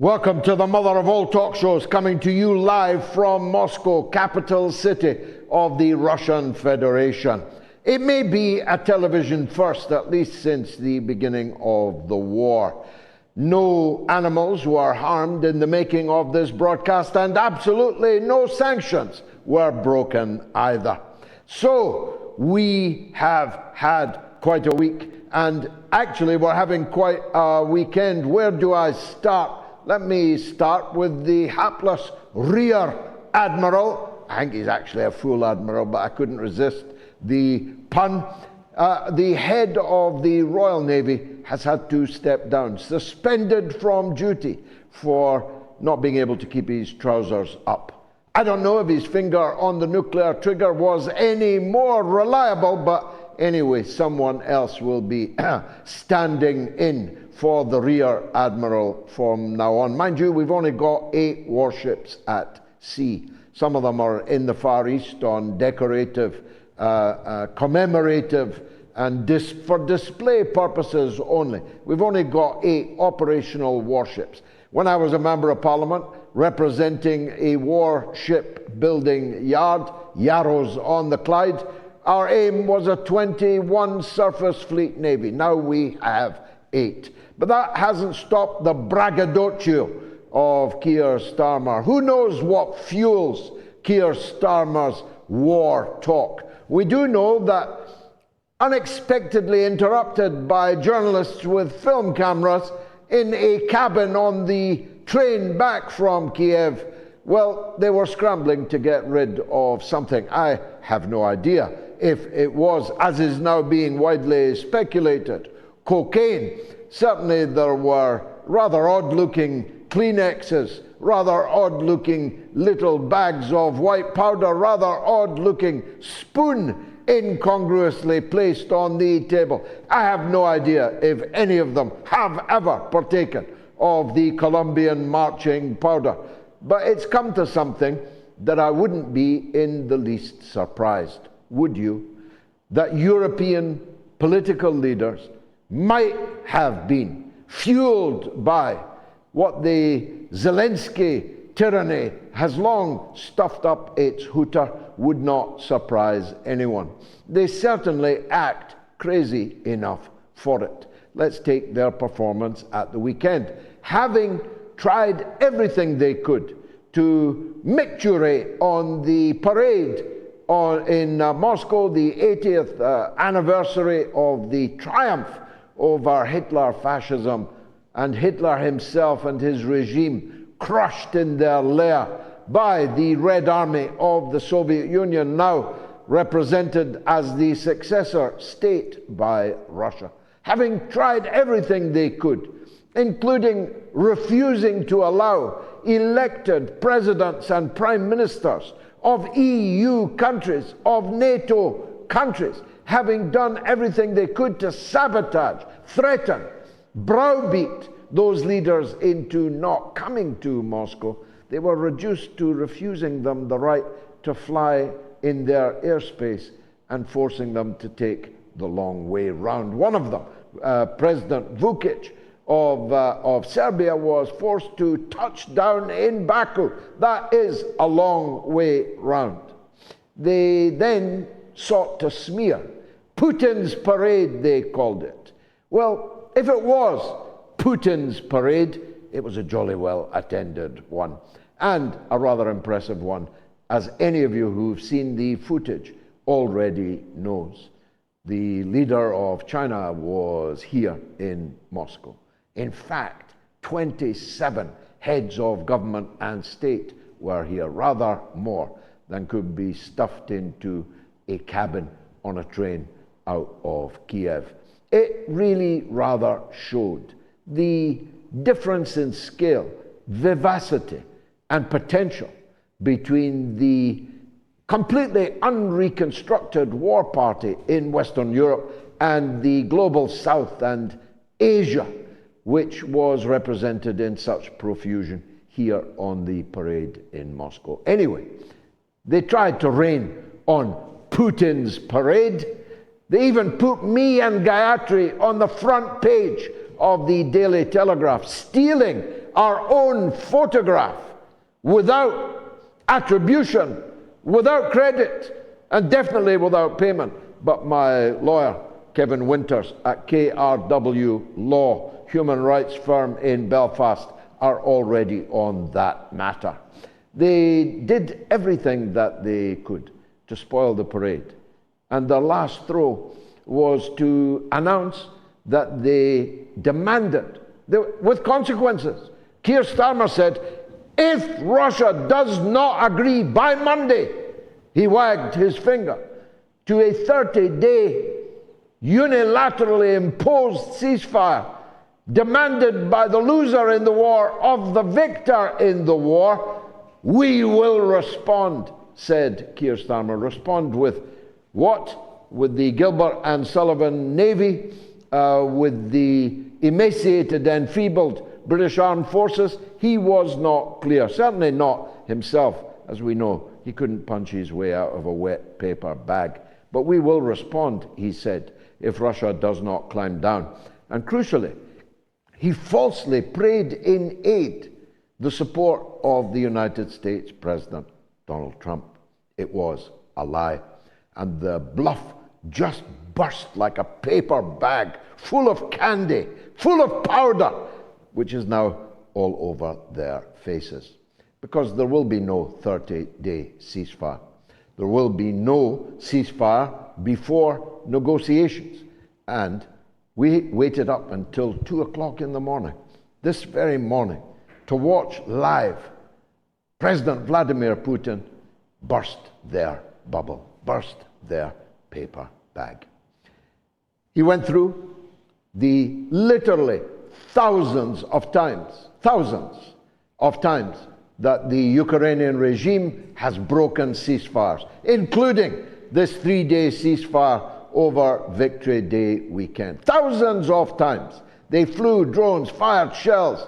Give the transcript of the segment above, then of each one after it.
Welcome to the mother of all talk shows, coming to you live from Moscow, capital city of the Russian Federation. It may be a television first, at least since the beginning of the war. No animals were harmed in the making of this broadcast, and absolutely no sanctions were broken either. So we have had quite a week, and actually we're having quite a weekend. Where do I start? Let me start with the hapless Rear Admiral. I think he's actually a full admiral, but I couldn't resist the pun. The head of the Royal Navy has had to step down, suspended from duty for not being able to keep his trousers up. I don't know if his finger on the nuclear trigger was any more reliable, but anyway, someone else will be standing in for the Rear Admiral from now on. Mind you, we've only got 8 warships at sea. Some of them are in the Far East on decorative, commemorative, and for display purposes only. We've only got 8 operational warships. When I was a Member of Parliament representing a warship building yard, Yarrows on the Clyde, our aim was a 21 surface fleet navy. Now we have 8. But that hasn't stopped the braggadocio of Keir Starmer. Who knows what fuels Keir Starmer's war talk? We do know that, unexpectedly interrupted by journalists with film cameras in a cabin on the train back from Kiev, well, they were scrambling to get rid of something. I have no idea if it was, as is now being widely speculated, cocaine. Certainly there were rather odd-looking Kleenexes, rather odd-looking little bags of white powder, rather odd-looking spoon incongruously placed on the table. I have no idea if any of them have ever partaken of the Colombian marching powder. But it's come to something that I wouldn't be in the least surprised, would you? That European political leaders might have been fueled by what the Zelensky tyranny has long stuffed up its hooter would not surprise anyone. They certainly act crazy enough for it. Let's take their performance at the weekend. Having tried everything they could to micturate on the parade in Moscow, the 80th anniversary of the triumph over Hitler fascism, and Hitler himself and his regime crushed in their lair by the Red Army of the Soviet Union, now represented as the successor state by Russia. Having tried everything they could, including refusing to allow elected presidents and prime ministers of EU countries, of NATO countries, having done everything they could to sabotage, threaten, browbeat those leaders into not coming to Moscow, they were reduced to refusing them the right to fly in their airspace and forcing them to take the long way round. One of them, President Vučić of Serbia, was forced to touch down in Baku. That is a long way round. They then sought to smear Putin's parade, they called it. Well, if it was Putin's parade, it was a jolly well attended one, and a rather impressive one, as any of you who've seen the footage already knows. The leader of China was here in Moscow. In fact, 27 heads of government and state were here, rather more than could be stuffed into a cabin on a train out of Kiev. It really rather showed the difference in scale, vivacity, and potential between the completely unreconstructed war party in Western Europe and the global South and Asia, which was represented in such profusion here on the parade in Moscow. Anyway, they tried to rain on Putin's parade. They even put me and Gayatri on the front page of the Daily Telegraph, stealing our own photograph without attribution, without credit, and definitely without payment. But my lawyer, Kevin Winters, at KRW Law, human rights firm in Belfast, are already on that matter. They did everything that they could to spoil the parade. And their last throw was to announce that they demanded, with consequences. Keir Starmer said, if Russia does not agree by Monday, he wagged his finger, to a 30-day unilaterally imposed ceasefire demanded by the loser in the war of the victor in the war, we will respond, said Keir Starmer. Respond with what? With the Gilbert and Sullivan Navy, with the emaciated and enfeebled British Armed Forces? He was not clear, certainly not himself. As we know, he couldn't punch his way out of a wet paper bag. But we will respond, he said, if Russia does not climb down. And crucially, he falsely prayed in aid the support of the United States President Donald Trump. It was a lie. And the bluff just burst like a paper bag full of candy, full of powder, which is now all over their faces. Because there will be no 30-day ceasefire. There will be no ceasefire before negotiations. And we waited up until 2 o'clock in the morning, this very morning, to watch live President Vladimir Putin burst their bubble, burst their paper bag. He went through the literally thousands of times that the Ukrainian regime has broken ceasefires, including this 3-day ceasefire over Victory Day weekend. Thousands of times. They flew drones, fired shells,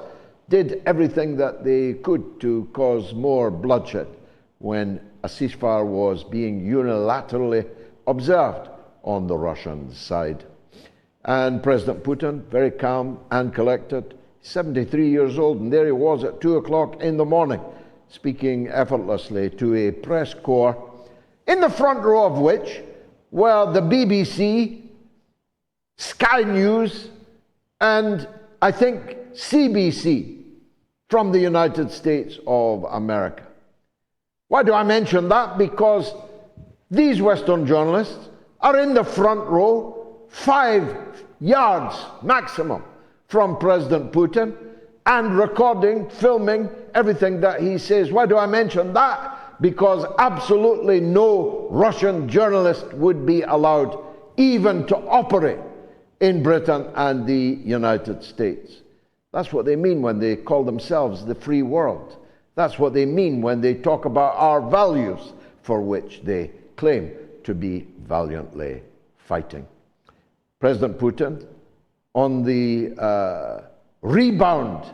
did everything that they could to cause more bloodshed when a ceasefire was being unilaterally observed on the Russian side. And President Putin, very calm and collected, 73 years old, and there he was at 2 o'clock in the morning, speaking effortlessly to a press corps, in the front row of which were the BBC, Sky News, and I think CBC from the United States of America. Why do I mention that? Because these Western journalists are in the front row, 5 yards maximum from President Putin, and recording, filming everything that he says. Why do I mention that? Because absolutely no Russian journalist would be allowed even to operate in Britain and the United States. That's what they mean when they call themselves the free world. That's what they mean when they talk about our values, for which they claim to be valiantly fighting. President Putin, on the rebound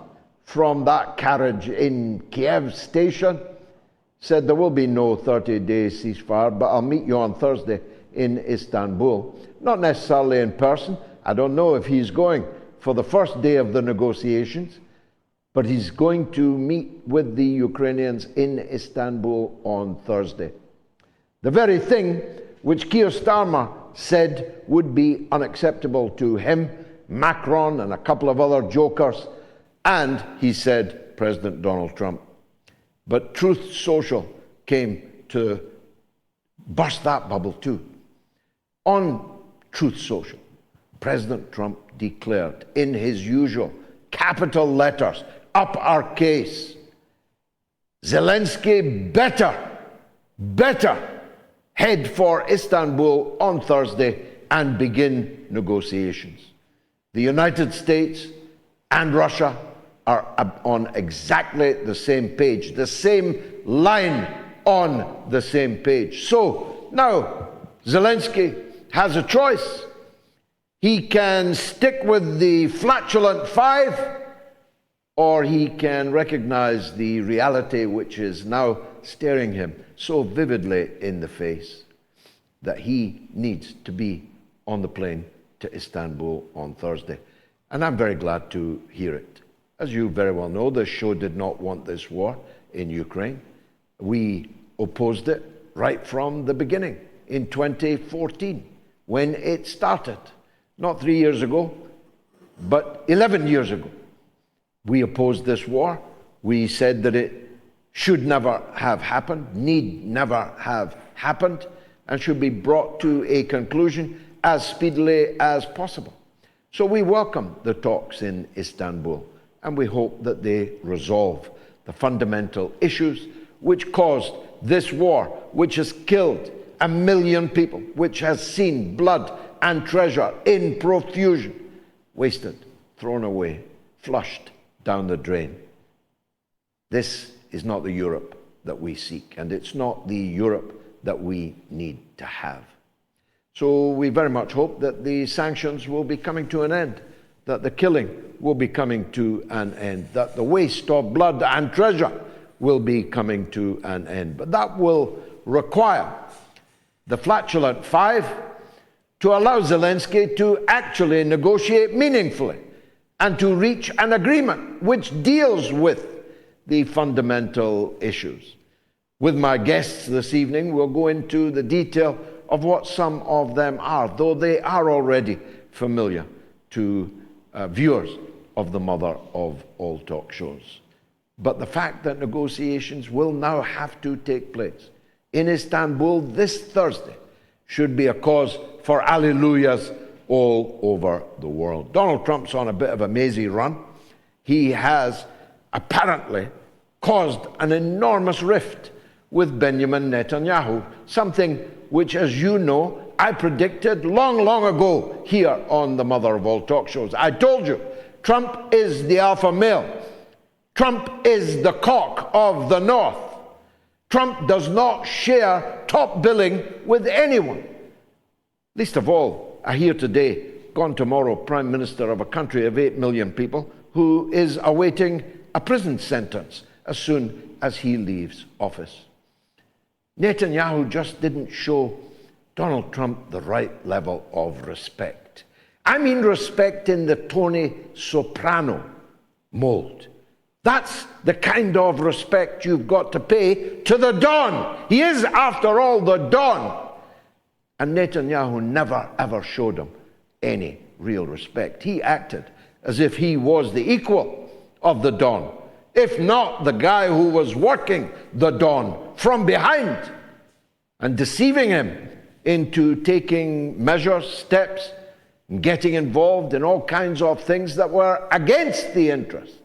from that carriage in Kiev station, said there will be no 30-day ceasefire, but I'll meet you on Thursday in Istanbul. Not necessarily in person. I don't know if he's going for the first day of the negotiations, but he's going to meet with the Ukrainians in Istanbul on Thursday. The very thing which Keir Starmer said would be unacceptable to him, Macron and a couple of other jokers, and, he said, President Donald Trump. But Truth Social came to burst that bubble too. On Truth Social, President Trump declared in his usual capital letters, up our case, Zelensky better head for Istanbul on Thursday and begin negotiations. The United States and Russia are on exactly the same page, the same line on the same page. So now Zelensky has a choice. He can stick with the flatulent 5, or he can recognize the reality which is now staring him so vividly in the face, that he needs to be on the plane to Istanbul on Thursday. And I'm very glad to hear it. As you very well know, this show did not want this war in Ukraine. We opposed it right from the beginning in 2014 when it started. Not 3 years ago, but 11 years ago. We opposed this war. We said that it should never have happened, need never have happened, and should be brought to a conclusion as speedily as possible. So we welcome the talks in Istanbul, and we hope that they resolve the fundamental issues which caused this war, which has killed 1 million people, which has seen blood and treasure in profusion wasted, thrown away, flushed down the drain. This is not the Europe that we seek, and it's not the Europe that we need to have. So we very much hope that the sanctions will be coming to an end, that the killing will be coming to an end, that the waste of blood and treasure will be coming to an end. But that will require the flatulent five to allow Zelensky to actually negotiate meaningfully and to reach an agreement which deals with the fundamental issues. With my guests this evening, we'll go into the detail of what some of them are, though they are already familiar to viewers of the mother of all talk shows. But the fact that negotiations will now have to take place in Istanbul this Thursday should be a cause for alleluias all over the world. Donald Trump's on a bit of a mazy run. He has apparently caused an enormous rift with Benjamin Netanyahu, something which, as you know, I predicted long, long ago here on the mother of all talk shows. I told you, Trump is the alpha male. Trump is the cock of the North. Trump does not share top billing with anyone. Least of all, I hear today, gone tomorrow, Prime Minister of a country of 8 million people who is awaiting a prison sentence as soon as he leaves office. Netanyahu just didn't show Donald Trump the right level of respect. I mean respect in the Tony Soprano mold. That's the kind of respect you've got to pay to the Don. He is, after all, the Don. And Netanyahu never, ever showed him any real respect. He acted as if he was the equal of the Don, if not the guy who was working the Don from behind and deceiving him into taking measures, steps, and getting involved in all kinds of things that were against the interests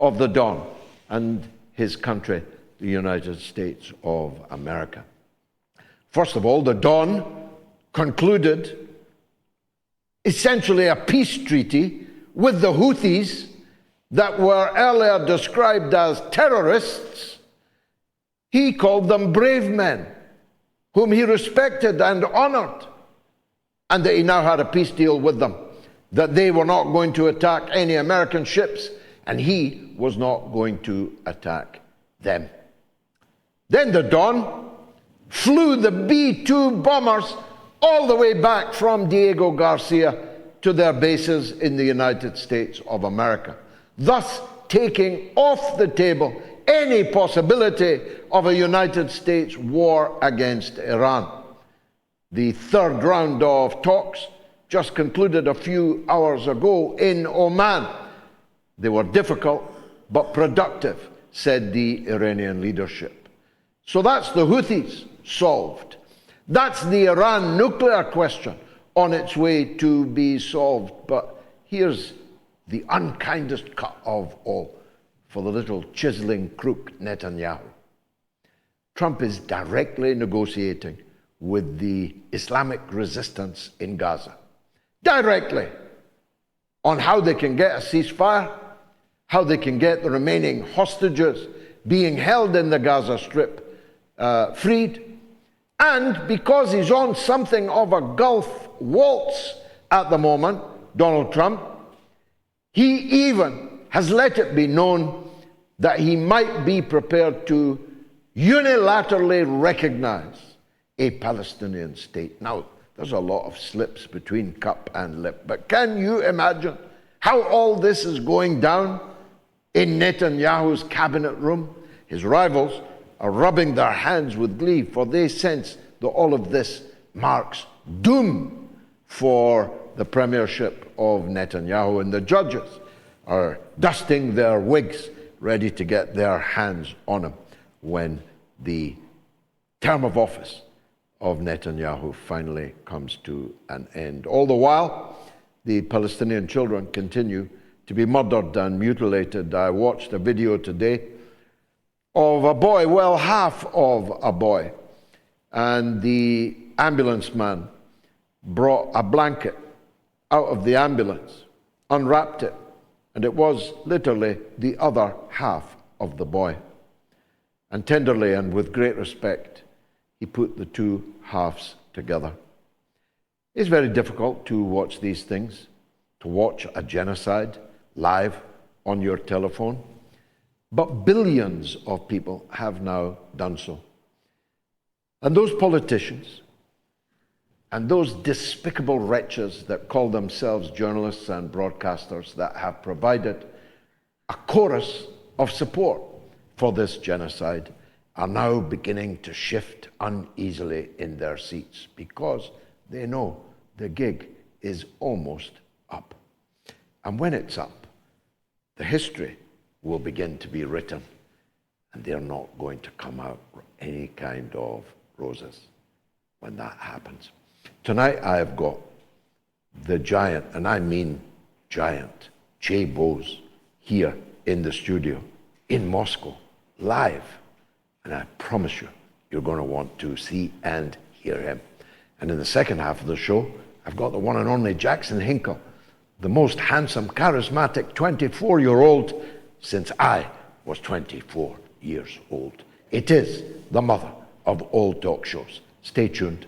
of the Don and his country, the United States of America. First of all, the Don concluded essentially a peace treaty with the Houthis that were earlier described as terrorists. He called them brave men, whom he respected and honored, and that he now had a peace deal with them, that they were not going to attack any American ships, and he was not going to attack them. Then the Don flew the B-2 bombers all the way back from Diego Garcia to their bases in the United States of America, thus taking off the table any possibility of a United States war against Iran. The third round of talks just concluded a few hours ago in Oman. They were difficult but productive, said the Iranian leadership. So that's the Houthis solved. That's the Iran nuclear question on its way to be solved. But here's the unkindest cut of all for the little chiseling crook Netanyahu. Trump is directly negotiating with the Islamic resistance in Gaza. Directly. On how they can get a ceasefire, how they can get the remaining hostages being held in the Gaza Strip freed, and because he's on something of a Gulf waltz at the moment, Donald Trump, he even has let it be known that he might be prepared to unilaterally recognize a Palestinian state. Now, there's a lot of slips between cup and lip, but can you imagine how all this is going down? In Netanyahu's cabinet room, his rivals are rubbing their hands with glee, for they sense that all of this marks doom for the premiership of Netanyahu, and the judges are dusting their wigs, ready to get their hands on him when the term of office of Netanyahu finally comes to an end. All the while, the Palestinian children continue to be murdered and mutilated. I watched a video today of a boy, well, half of a boy, and the ambulance man brought a blanket out of the ambulance, unwrapped it, and it was literally the other half of the boy. And tenderly and with great respect, he put the two halves together. It's very difficult to watch these things, to watch a genocide live on your telephone, but billions of people have now done so. And those politicians and those despicable wretches that call themselves journalists and broadcasters that have provided a chorus of support for this genocide are now beginning to shift uneasily in their seats because they know the gig is almost up. And when it's up, the history will begin to be written, and they're not going to come out any kind of roses when that happens. Tonight I have got the giant, and I mean giant, woes here in the studio in Moscow, live. And I promise you, you're going to want to see and hear him. And in the second half of the show, I've got the one and only Jackson Hinkle, the most handsome, charismatic 24-year-old since I was 24 years old. It is the mother of all talk shows. Stay tuned.